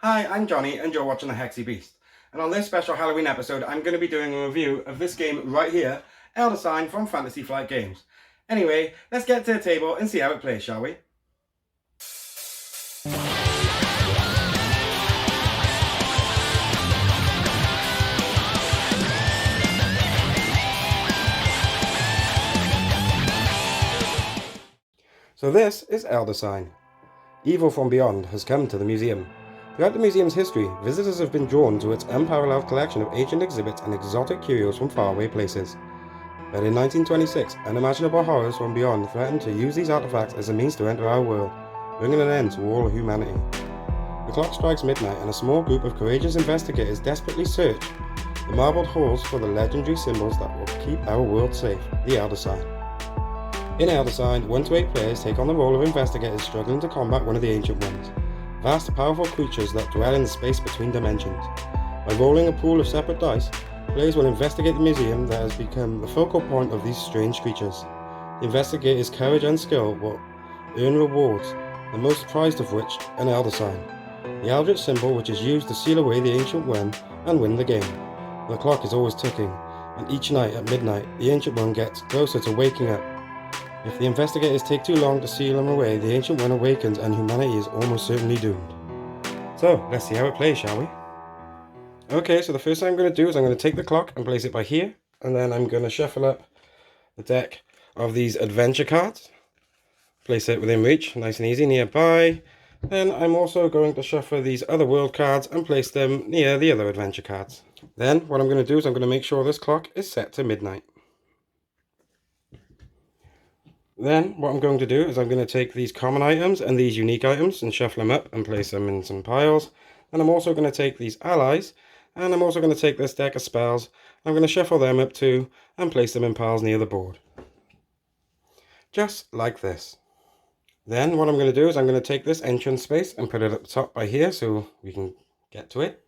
Hi, I'm Johnny and you're watching the Hexy Beast. And on this special Halloween episode, I'm going to be doing a review of this game right here, Elder Sign from Fantasy Flight Games. Anyway, let's get to the table and see how it plays, shall we? So this is Elder Sign. Evil from beyond has come to the museum. Throughout the museum's history, visitors have been drawn to its unparalleled collection of ancient exhibits and exotic curios from faraway places. But in 1926, unimaginable horrors from beyond threatened to use these artifacts as a means to enter our world, bringing an end to all humanity. The clock strikes midnight and a small group of courageous investigators desperately search the marbled halls for the legendary symbols that will keep our world safe, the Elder Sign. In Elder Sign, 1 to 8 players take on the role of investigators struggling to combat one of the Ancient Ones, vast powerful creatures that dwell in the space between dimensions. By rolling a pool of separate dice, players will investigate the museum that has become the focal point of these strange creatures. The investigators' courage and skill will earn rewards, the most prized of which an Elder Sign, the Eldritch symbol which is used to seal away the Ancient One and win the game. The clock is always ticking, and each night at midnight the Ancient One gets closer to waking up. If the investigators take too long to seal him away, the Ancient One awakens and humanity is almost certainly doomed. So, let's see how it plays, shall we? Okay, so the first thing I'm going to do is I'm going to take the clock and place it by here, and then I'm going to shuffle up the deck of these adventure cards. Place it within reach, nice and easy, nearby. Then I'm also going to shuffle these other world cards and place them near the other adventure cards. Then what I'm going to do is I'm going to make sure this clock is set to midnight. Then what I'm going to do is I'm going to take these common items and these unique items and shuffle them up and place them in some piles. And I'm also going to take these allies, and I'm also going to take this deck of spells. I'm going to shuffle them up too and place them in piles near the board. Just like this. Then what I'm going to do is I'm going to take this entrance space and put it at the top by here so we can get to it.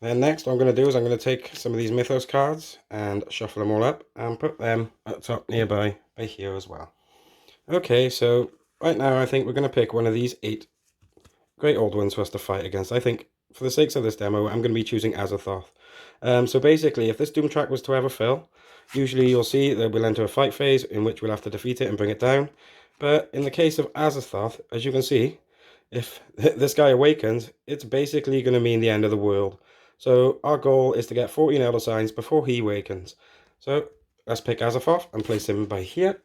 Then next what I'm going to do is I'm going to take some of these Mythos cards and shuffle them all up and put them at the top nearby by here as well. Okay, so right now I think we're going to pick one of these 8 great old ones for us to fight against. I think for the sakes of this demo I'm going to be choosing Azathoth. So basically if this Doom track was to ever fill, usually you'll see that we'll enter a fight phase in which we'll have to defeat it and bring it down. But in the case of Azathoth, as you can see, if this guy awakens, it's basically going to mean the end of the world. So our goal is to get 14 Elder Signs before he awakens. So let's pick Azathoth and place him by here.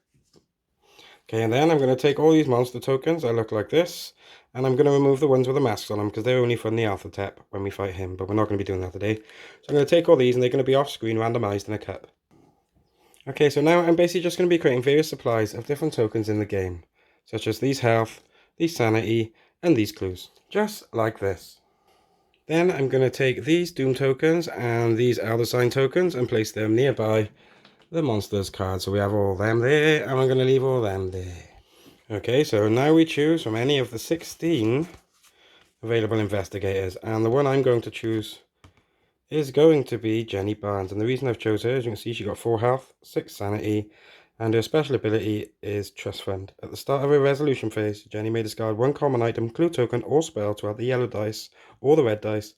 Okay, and then I'm going to take all these monster tokens that look like this, and I'm going to remove the ones with the masks on them because they're only from the Alpha Tep when we fight him, but we're not going to be doing that today. So I'm going to take all these and they're going to be off screen randomized in a cup. Okay, so now I'm basically just going to be creating various supplies of different tokens in the game, such as these health, these sanity, and these clues, just like this. Then I'm going to take these Doom tokens and these Elder Sign tokens and place them nearby the monsters card. So we have all them there, and I'm going to leave all them there. Okay, so now we choose from any of the 16 available investigators, and the one I'm going to choose is going to be Jenny Barnes. And the reason I've chosen her, as you can see, she got 4 health, 6 sanity, and her special ability is Trust Fund. At the start of her resolution phase, Jenny may discard 1 common item, clue token, or spell to add the yellow dice or the red dice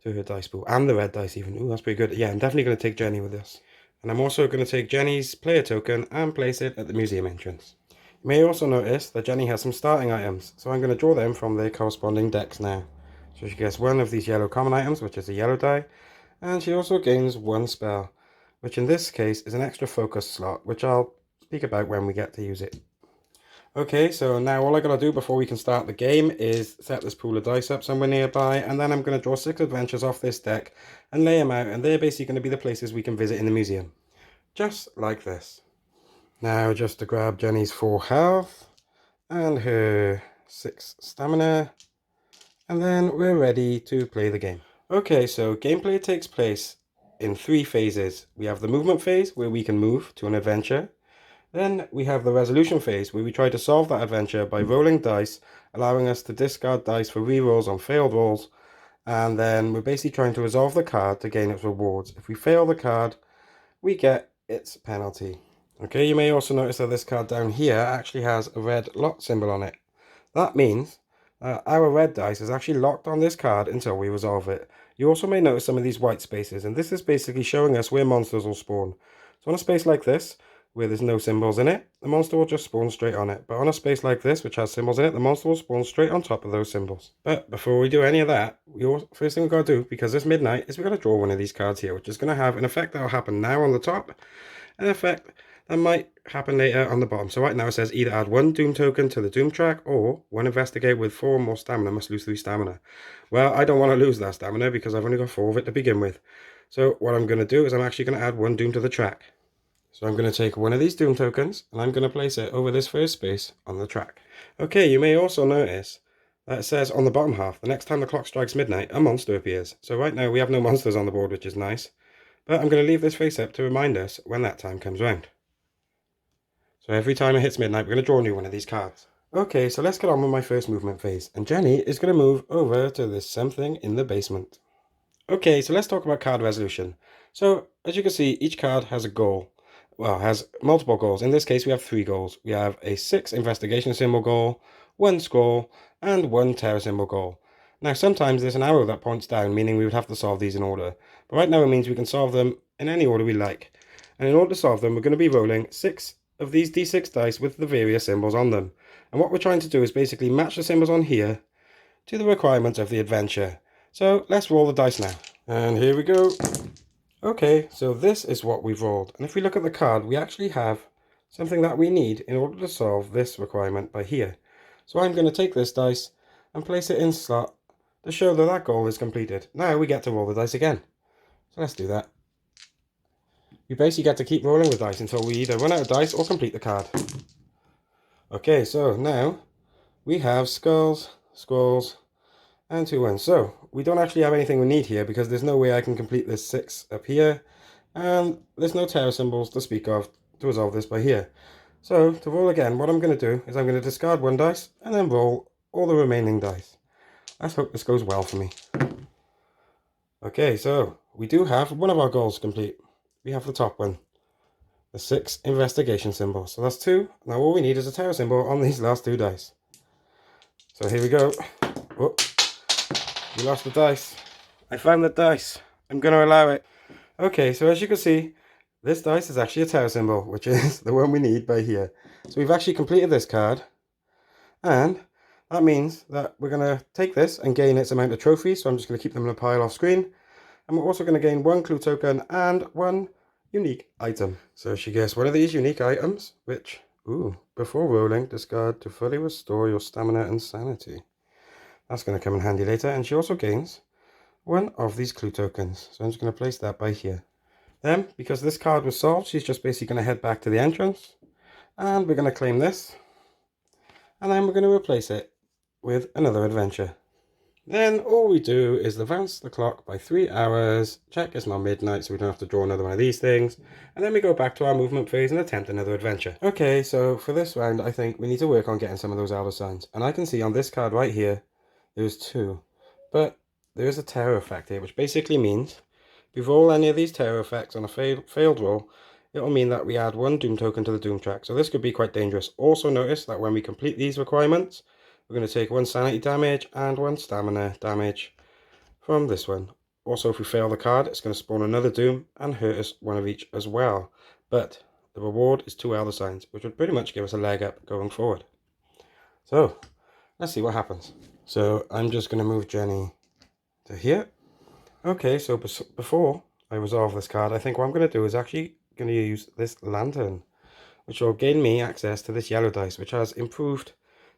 to her dice pool, and the red dice even. Ooh, that's pretty good. Yeah, I'm definitely going to take Jenny with this. And I'm also going to take Jenny's player token and place it at the museum entrance. You may also notice that Jenny has some starting items, so I'm going to draw them from their corresponding decks now. So she gets 1 of these yellow common items, which is a yellow die, and she also gains 1 spell, which in this case is an extra focus slot, which I'll speak about when we get to use it. Okay, so now all I gotta do before we can start the game is set this pool of dice up somewhere nearby, and then I'm going to draw 6 adventures off this deck and lay them out, and they're basically going to be the places we can visit in the museum. Just like this. Now just to grab Jenny's 4 health and her 6 stamina, and then we're ready to play the game. Okay, so gameplay takes place in 3 phases. We have the movement phase where we can move to an adventure. Then we have the resolution phase where we try to solve that adventure by rolling dice, allowing us to discard dice for rerolls on failed rolls. And then we're basically trying to resolve the card to gain its rewards. If we fail the card, we get its penalty. Okay, you may also notice that this card down here actually has a red lot symbol on it. That means our red dice is actually locked on this card until we resolve it. You also may notice some of these white spaces, and this is basically showing us where monsters will spawn. So on a space like this, where there's no symbols in it, the monster will just spawn straight on it. But on a space like this, which has symbols in it, the monster will spawn straight on top of those symbols. But before we do any of that, first thing we've got to do, because it's midnight, is we've got to draw one of these cards here, which is going to have an effect that will happen now on the top, an effect that might happen later on the bottom. So right now it says either add 1 Doom token to the Doom track, or 1 Investigate with 4 or more stamina must lose 3 stamina. Well, I don't want to lose that stamina because I've only got 4 of it to begin with. So what I'm going to do is I'm actually going to add 1 Doom to the track. So I'm going to take one of these Doom tokens and I'm going to place it over this first space on the track. Okay, you may also notice that it says on the bottom half, the next time the clock strikes midnight, a monster appears. So right now we have no monsters on the board, which is nice. But I'm going to leave this face up to remind us when that time comes round. So every time it hits midnight, we're going to draw a new one of these cards. Okay, so let's get on with my first movement phase. And Jenny is going to move over to this something in the basement. Okay, so let's talk about card resolution. So, as you can see, each card has a goal. Well, has multiple goals. In this case, we have 3 goals. We have a 6 investigation symbol goal, 1 scroll, and 1 terror symbol goal. Now, sometimes there's an arrow that points down, meaning we would have to solve these in order. But right now it means we can solve them in any order we like. And in order to solve them, we're going to be rolling 6 of these d6 dice with the various symbols on them. And what we're trying to do is basically match the symbols on here to the requirements of the adventure. So let's roll the dice now. And here we go. Okay, so this is what we've rolled. And if we look at the card, we actually have something that we need in order to solve this requirement by here. So I'm going to take this dice and place it in slot to show that that goal is completed. Now we get to roll the dice again. So let's do that. You basically get to keep rolling the dice until we either run out of dice or complete the card. Okay, so now we have skulls, scrolls, and 2 1. So we don't actually have anything we need here because there's no way I can complete this 6 up here. And there's no terror symbols to speak of to resolve this by here. So to roll again, what I'm going to do is I'm going to discard 1 dice and then roll all the remaining dice. Let's hope this goes well for me. Okay, so we do have one of our goals complete. We have the top one, the 6 investigation symbol. So that's 2. Now all we need is a terror symbol on these last 2 dice. So here we go. Oh, we lost the dice. I found the dice. I'm going to allow it. Okay, so as you can see, this dice is actually a terror symbol, which is the one we need by here. So we've actually completed this card. And that means that we're going to take this and gain its amount of trophies. So I'm just going to keep them in a pile off screen. And we're also going to gain 1 clue token and 1 unique item. So she gets one of these unique items, which, before rolling, discard to fully restore your stamina and sanity. That's going to come in handy later. And she also gains 1 of these clue tokens. So I'm just going to place that by here. Then, because this card was solved, she's just basically going to head back to the entrance. And we're going to claim this. And then we're going to replace it with another adventure. Then all we do is advance the clock by 3 hours, check it's not midnight so we don't have to draw another one of these things, and then we go back to our movement phase and attempt another adventure. Okay, so for this round I think we need to work on getting some of those elder signs. And I can see on this card right here, there's 2. But there is a terror effect here, which basically means if we roll any of these terror effects on a failed roll, it will mean that we add 1 Doom token to the Doom track. So this could be quite dangerous. Also notice that when we complete these requirements, we're going to take 1 sanity damage and 1 stamina damage from this one. Also, if we fail the card, it's going to spawn another Doom and hurt us 1 of each as well. But the reward is 2 elder signs, which would pretty much give us a leg up going forward. So let's see what happens. So I'm just going to move Jenny to here. Okay, so before I resolve this card, I think what I'm going to do is actually going to use this lantern, which will gain me access to this yellow dice, which has improved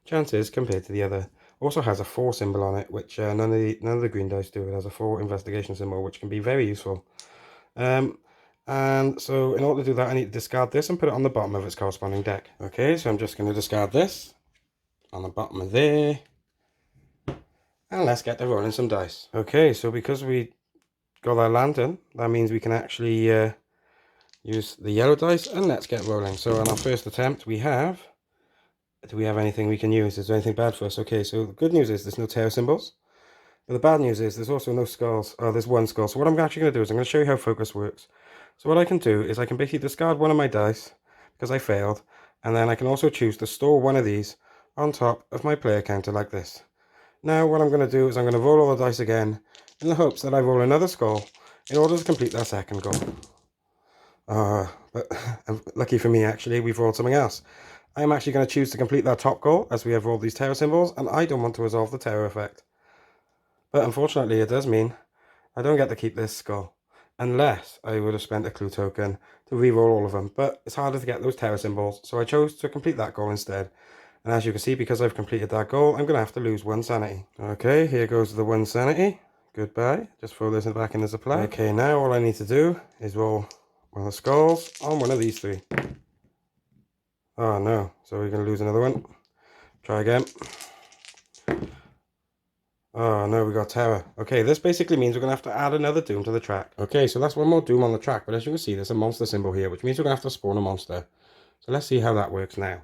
chances compared to the other. Also has a 4 symbol on it, which none of the green dice do. It has a 4 investigation symbol, which can be very useful. And so in order to do that, I need to discard this and put it on the bottom of its corresponding deck. Okay, so I'm just going to discard this on the bottom of there. And let's get to rolling some dice. Okay, so because we got our lantern, that means we can actually use the yellow dice, and let's get rolling. So on our first attempt, we have... Do we have anything we can use? Is there anything bad for us? Okay, so the good news is there's no terror symbols. But the bad news is there's also no skulls. Oh, there's 1 skull. So what I'm actually going to do is I'm going to show you how focus works. So what I can do is I can basically discard 1 of my dice because I failed. And then I can also choose to store 1 of these on top of my player counter like this. Now what I'm going to do is I'm going to roll all the dice again in the hopes that I roll another skull in order to complete that second goal. But lucky for me, actually, we've rolled something else. I'm actually going to choose to complete that top goal as we have rolled these terror symbols, and I don't want to resolve the terror effect. But unfortunately, it does mean I don't get to keep this skull, unless I would have spent a clue token to re-roll all of them. But it's harder to get those terror symbols, so I chose to complete that goal instead. And as you can see, because I've completed that goal, I'm going to have to lose 1 sanity. Okay, here goes the 1 sanity. Goodbye. Just throw this back in the supply. Okay, now all I need to do is roll one of the skulls on one of these 3. Oh no, so we're going to lose another one. Try again. Oh no, we got terror. Okay, this basically means we're going to have to add another doom to the track. Okay, so that's one more doom on the track, but as you can see, there's a monster symbol here, which means we're going to have to spawn a monster. So let's see how that works now.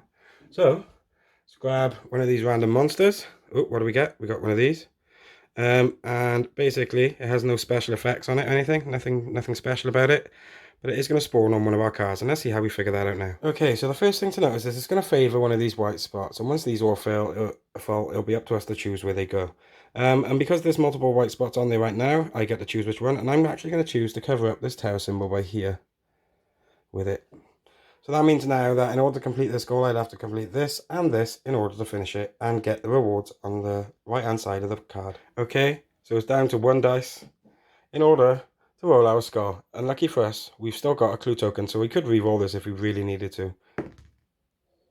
So, let's grab one of these random monsters. Oh, what do we get? We got one of these. And basically, it has no special effects on it or anything. Nothing special about it. But it is going to spawn on one of our cars, and let's see how we figure that out now. Okay, so the first thing to notice is it's going to favour one of these white spots, and once these all fall, it'll be up to us to choose where they go. And because there's multiple white spots on there right now, I get to choose which one, and I'm actually going to choose to cover up this tower symbol by here with it. So that means now that in order to complete this goal, I'd have to complete this and this in order to finish it and get the rewards on the right-hand side of the card. Okay, so it's down to 1 dice in order to roll our skull. And lucky for us, we've still got a clue token, so we could re-roll this if we really needed to.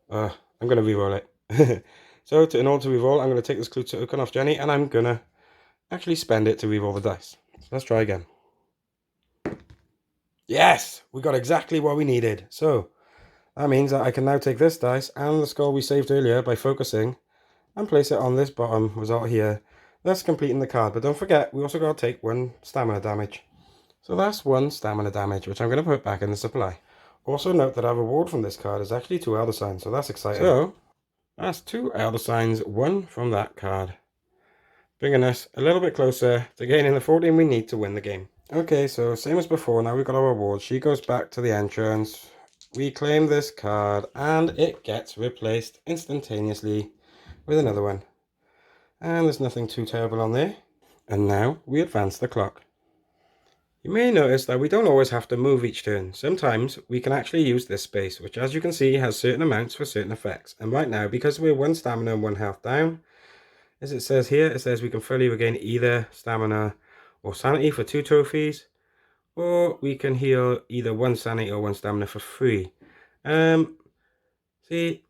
I'm going to re-roll it. So in order to re-roll, I'm going to take this clue token off Jenny, and I'm going to actually spend it to re-roll the dice. So let's try again. Yes! We got exactly what we needed. So that means that I can now take this dice and the skull we saved earlier by focusing and place it on this bottom result here, thus completing the card. But don't forget, we also got to take 1 stamina damage. So that's 1 stamina damage, which I'm going to put back in the supply. Also note that our reward from this card is actually 2 Elder Signs, so that's exciting. So, that's 2 Elder Signs, 1 from that card. Bringing us a little bit closer to gaining the 14 we need to win the game. Okay, so same as before, now we've got our reward. She goes back to the entrance. We claim this card, and it gets replaced instantaneously with another one. And there's nothing too terrible on there. And now we advance the clock. You may notice that we don't always have to move each turn. Sometimes we can actually use this space, which as you can see has certain amounts for certain effects. And right now, because we're 1 stamina and 1 health down, as it says here, it says we can fully regain either stamina or sanity for 2 trophies, or we can heal either 1 sanity or 1 stamina for free. See,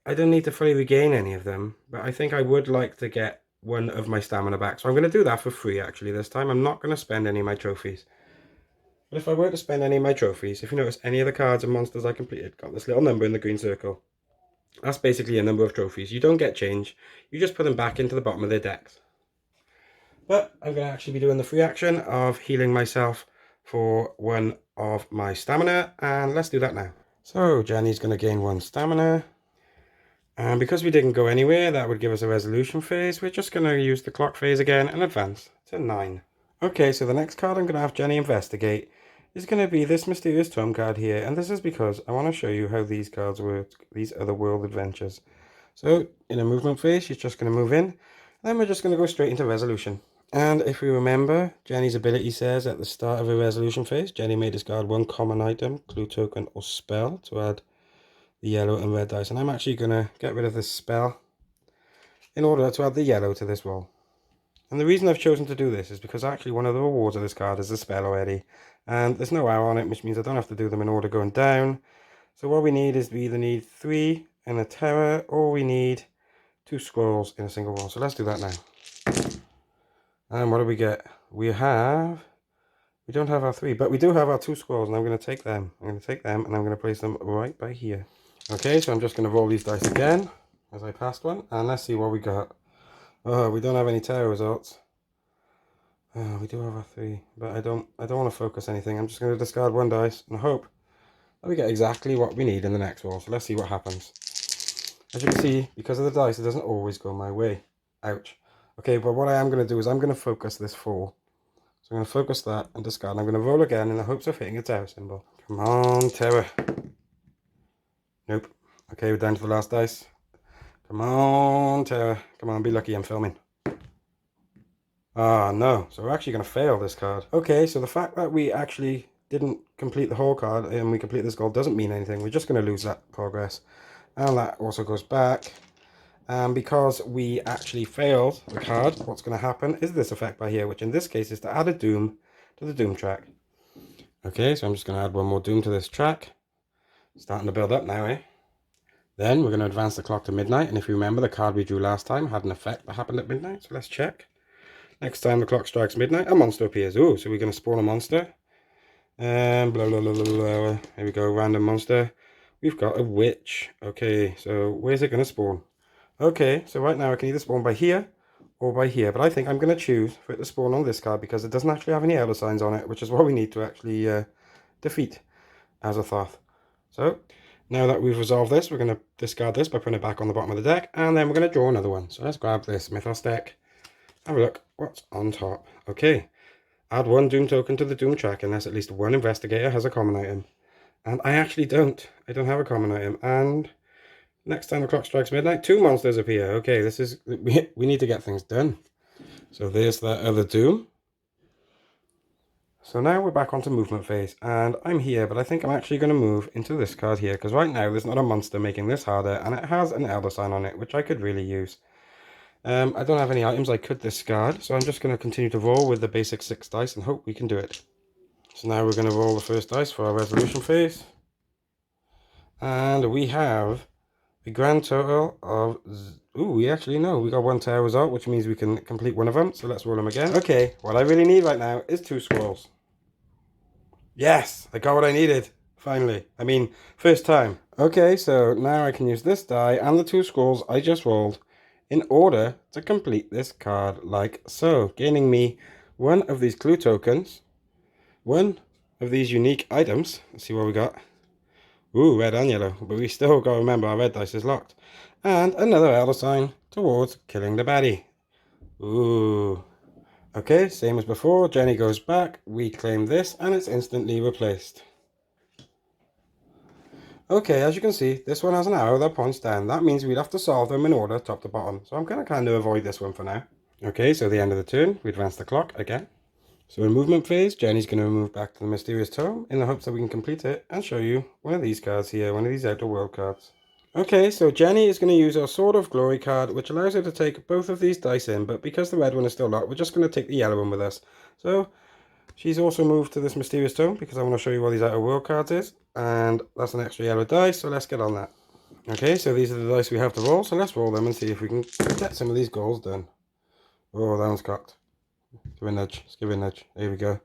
I don't need to fully regain any of them, but I think I would like to get 1 of my stamina back. So I'm going to do that for free actually this time. I'm not going to spend any of my trophies. But if I were to spend any of my trophies, if you notice any of the cards and monsters I completed got this little number in the green circle. That's basically a number of trophies. You don't get change, you just put them back into the bottom of their decks. But I'm going to actually be doing the free action of healing myself for 1 of my stamina, and let's do that now. So Jenny's going to gain 1 stamina. And because we didn't go anywhere, that would give us a resolution phase. We're just going to use the clock phase again and advance to 9. Okay, so the next card I'm going to have Jenny investigate is going to be this Mysterious Tome card here. And this is because I want to show you how these cards work, these Otherworld Adventures. So in a movement phase, she's just going to move in. And then we're just going to go straight into resolution. And if we remember, Jenny's ability says at the start of a resolution phase, Jenny may discard 1 common item, clue token, or spell to add the yellow and red dice. And I'm actually going to get rid of this spell in order to add the yellow to this roll. And the reason I've chosen to do this is because actually one of the rewards of this card is a spell already. And there's no hour on it, which means I don't have to do them in order going down. So what we need is we either need 3 in a terror, or we need 2 scrolls in a single roll. So let's do that now. And what do we get? We don't have our 3, but we do have our 2 scrolls, and I'm going to take them. I'm going to take them, and I'm going to place them right by here. Okay, so I'm just going to roll these dice again as I passed one, and let's see what we got. Oh, we don't have any terror results. Oh, we do have our 3, but I don't want to focus anything. I'm just going to discard 1 dice and hope that we get exactly what we need in the next roll. So let's see what happens. As you can see, because of the dice, it doesn't always go my way. Ouch. Okay, but what I am going to do is I'm going to focus this 4. So I'm going to focus that and discard. I'm going to roll again in the hopes of hitting a terror symbol. Come on, terror. Nope. Okay, we're down to the last dice. Come on, terror. Come on, be lucky, I'm filming. Ah, no. So we're actually going to fail this card. Okay, so the fact that we actually didn't complete the whole card and we complete this goal doesn't mean anything. We're just going to lose that progress. And that also goes back. And because we actually failed the card, what's going to happen is this effect by here, which in this case is to add a Doom to the Doom track. Okay, so I'm just going to add one more Doom to this track. Starting to build up now, eh? Then we're going to advance the clock to midnight. And if you remember, the card we drew last time had an effect that happened at midnight. So let's check. Next time the clock strikes midnight, a monster appears. Ooh, so we're going to spawn a monster. And blah, blah, blah, blah, blah. Here we go, random monster. We've got a witch. Okay, so where's it going to spawn? Okay, so right now I can either spawn by here or by here. But I think I'm going to choose for it to spawn on this card because it doesn't actually have any elder signs on it, which is what we need to actually defeat Azathoth. So now that we've resolved this, we're going to discard this by putting it back on the bottom of the deck. And then we're going to draw another one. So let's grab this Mythos deck. Have a look. What's on top? Okay. Add one Doom token to the Doom track unless at least one investigator has a common item. And I actually don't. I don't have a common item. And next time the clock strikes midnight, 2 monsters appear. Okay, this is... We need to get things done. So there's that other Doom. So now we're back onto movement phase. And I'm here, but I think I'm actually going to move into this card here. Because right now there's not a monster making this harder. And it has an Elder Sign on it, which I could really use. I don't have any items I could discard, so I'm just going to continue to roll with the basic 6 dice and hope we can do it. So now we're going to roll the first dice for our resolution phase. And we have a grand total of... Ooh, we actually know. We got one tower result, which means we can complete one of them. So let's roll them again. Okay, what I really need right now is 2 scrolls. Yes, I got what I needed. Finally. I mean, first time. Okay, so now I can use this die and the 2 scrolls I just rolled in order to complete this card like so, gaining me one of these clue tokens, one of these unique items. Let's see what we got. Ooh, red and yellow, but we still got to remember our red dice is locked. And another elder sign towards killing the baddie. Ooh. Okay, same as before, Jenny goes back, we claim this, and it's instantly replaced. Okay, as you can see, this one has an arrow that points down. That means we'd have to solve them in order, top to bottom. So I'm going to kind of avoid this one for now. Okay, so the end of the turn, we advance the clock again. So in movement phase, Jenny's going to move back to the Mysterious Tome in the hopes that we can complete it and show you one of these cards here, one of these Outer World cards. Okay, so Jenny is going to use our Sword of Glory card, which allows her to take both of these dice in, but because the red one is still locked, we're just going to take the yellow one with us. So she's also moved to this Mysterious Tome because I want to show you what these Outer World cards is. And that's an extra yellow dice, so let's get on that. Okay, so these are the dice we have to roll, so let's roll them and see if we can get some of these goals done. Oh, that one's cocked. Give it a nudge, let's give it a nudge. There we go.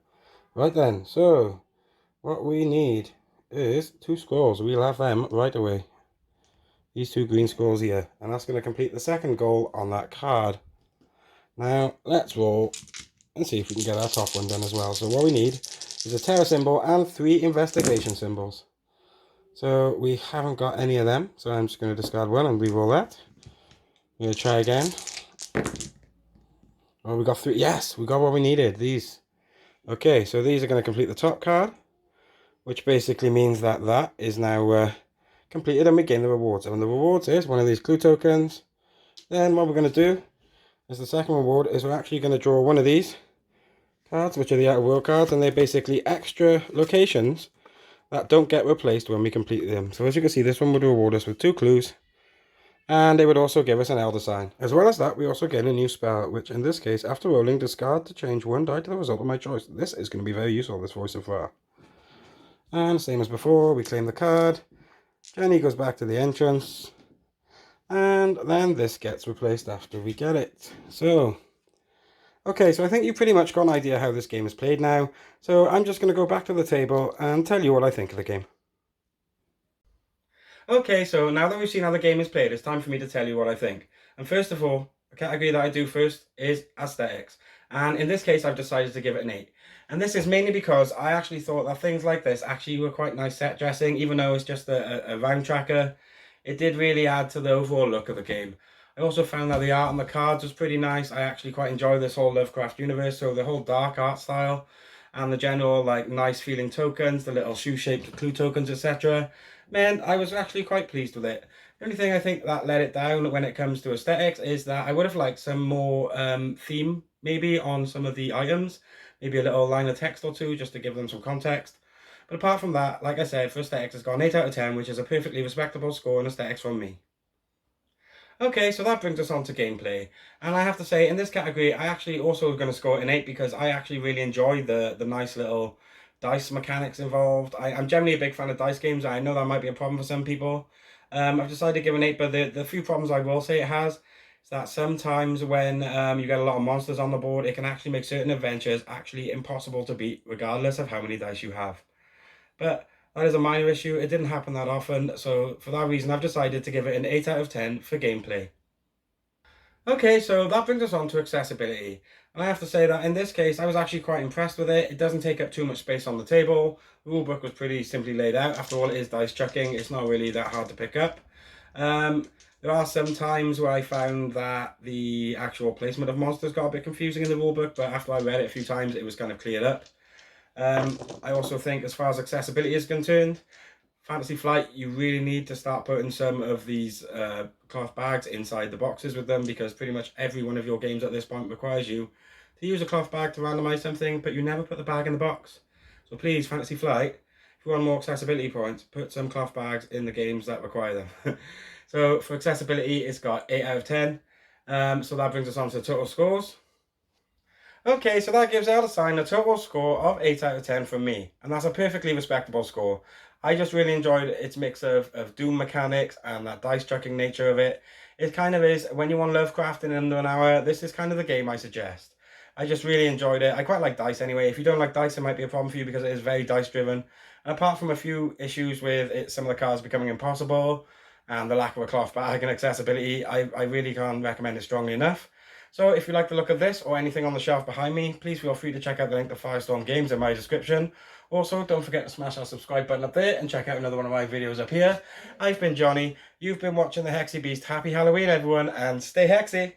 Right then, so what we need is 2 scrolls. We'll have them right away. These 2 green scrolls here. And that's going to complete the second goal on that card. Now, let's roll and see if we can get our top one done as well. So what we need is a terror symbol and 3 investigation symbols. So we haven't got any of them, so I'm just going to discard one and re-roll that. I'm going to try again. Oh, we got 3. Yes, we got what we needed. These. Okay, so these are going to complete the top card, which basically means that that is now completed and we gain the rewards. And the rewards is one of these clue tokens. Then what we're going to do is the second reward is we're actually going to draw one of these cards, which are the Outer World cards, and they're basically extra locations that don't get replaced when we complete them. So as you can see, this one would reward us with 2 clues, and it would also give us an elder sign. As well as that, we also get a new spell, which in this case, after rolling, discard to change 1 die to the result of my choice. This is going to be very useful, this voice of fire. And same as before, we claim the card. Jenny goes back to the entrance, and then this gets replaced after we get it. So okay, so I think you pretty much got an idea how this game is played now. So I'm just going to go back to the table and tell you what I think of the game. Okay, so now that we've seen how the game is played, it's time for me to tell you what I think. And first of all, the category that I do first is aesthetics. And in this case, I've decided to give it an 8. And this is mainly because I actually thought that things like this actually were quite nice set dressing, even though it's just a round tracker. It did really add to the overall look of the game. I also found that the art on the cards was pretty nice. I actually quite enjoy this whole Lovecraft universe, so the whole dark art style and the general like nice feeling tokens, the little shoe-shaped clue tokens, etc. Man, I was actually quite pleased with it. The only thing I think that let it down when it comes to aesthetics is that I would have liked some more theme maybe on some of the items, maybe a little line of text or two just to give them some context. But apart from that, like I said, for aesthetics, it's got an 8 out of 10, which is a perfectly respectable score in aesthetics from me. Okay, so that brings us on to gameplay. And I have to say, in this category, I actually also going to score an 8 because I actually really enjoy the nice little dice mechanics involved. I'm generally a big fan of dice games. I know that might be a problem for some people. I've decided to give an 8, but the few problems I will say it has is that sometimes when you get a lot of monsters on the board, it can actually make certain adventures actually impossible to beat, regardless of how many dice you have. But that is a minor issue. It didn't happen that often, so for that reason, I've decided to give it an 8 out of 10 for gameplay. Okay, so that brings us on to accessibility. And I have to say that in this case, I was actually quite impressed with it. It doesn't take up too much space on the table. The rulebook was pretty simply laid out. After all, it is dice chucking. It's not really that hard to pick up. There are some times where I found that the actual placement of monsters got a bit confusing in the rulebook, but after I read it a few times, it was kind of cleared up. I also think as far as accessibility is concerned, Fantasy Flight, you really need to start putting some of these cloth bags inside the boxes with them, because pretty much every one of your games at this point requires you to use a cloth bag to randomize something, but you never put the bag in the box. So please, Fantasy Flight, if you want more accessibility points, put some cloth bags in the games that require them. So for accessibility, it's got 8 out of 10. So that brings us on to total scores. Okay, so that gives Elder Sign a total score of 8 out of 10 from me, and that's a perfectly respectable score. I just really enjoyed its mix of Doom mechanics and that dice chucking nature of it. It kind of is, when you want Lovecraft in under an hour, this is kind of the game I suggest. I just really enjoyed it. I quite like dice anyway. If you don't like dice, it might be a problem for you because it is very dice driven. And apart from a few issues with it, some of the cards becoming impossible and the lack of a cloth bag and accessibility, I really can't recommend it strongly enough. So if you like the look of this or anything on the shelf behind me, please feel free to check out the link to Firestorm Games in my description. Also, don't forget to smash that subscribe button up there and check out another one of my videos up here. I've been Johnny, you've been watching the Hexy Beast. Happy Halloween everyone, and stay Hexy!